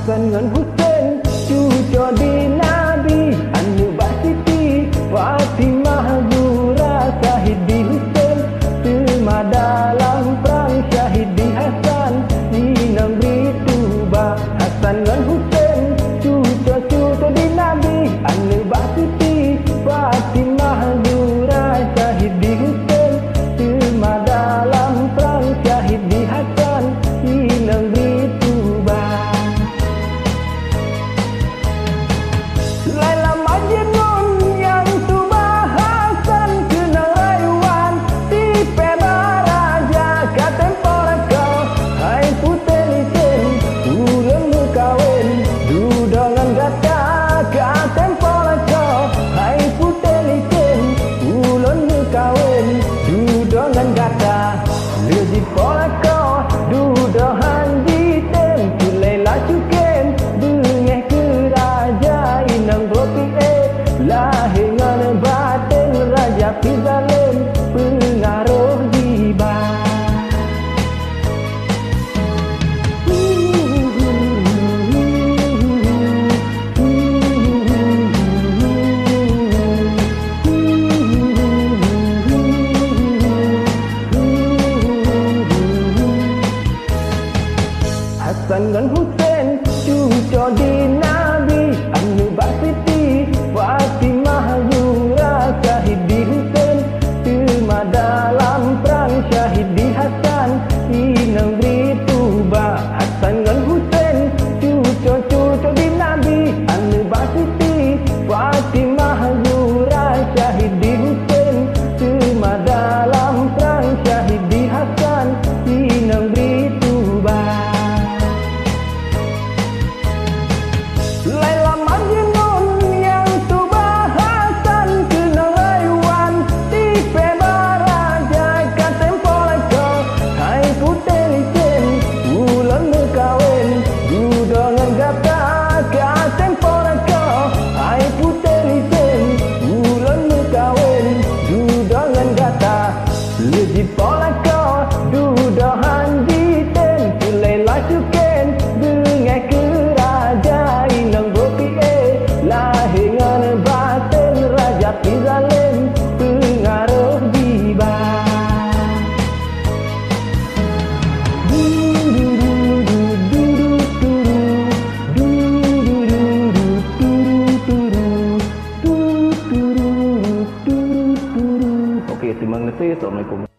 Hasan ngan Hussein cucu di Nabi, anu Mbak Siti Fatimah Zura, syahid di Hussein Selma dalam perang, syahid di Hasan di negeri Tuba. Hasan ngan Hussein cucu di Nabi, anu Mbak Siti Fatimah Zura, syahid di Hussein Selma dalam perang, syahid di Hasan di negeri Tuba. Laila Majnun yang Tuba, Hasan kenal rayuan di Pebaraja, katempo kau hai putih licin ulun kawin dudangan gata, katempo kau hai putih licin ulun kawin dudangan gata. Lezi pola kau dudahan jitem Laila cuken dengeh kerajaan inang ropi lahingan batin raja pizalim pengaruh jiba. Hasan ngan Hussein cucu di Nabi, anu Mbak Siti Fatimah Zura, syahid di Hussein Selma dalam perang, syahid di Hasan di negeri Tuba. Hasan ngan Hussein cucu di Nabi, anu Mbak Siti Fatimah Zura, syahid di Hussein Selma dalam perang, syahid di Hasan di negeri Tuba. Laila Majnun yang Tuba, Hasan kenal rayuan di Pebaraja, katempo kau hai putih licin ulun kawin dudangan gata, katempo kau hai putih licin ulun kawin dudangan gata. Lezi pola kau dudahan jitem Laila cuken dengeh kerajaan inang ropi lahingan batin raja pizalim pengaruh jiba. Oke, terima kasih. Assalamualaikum.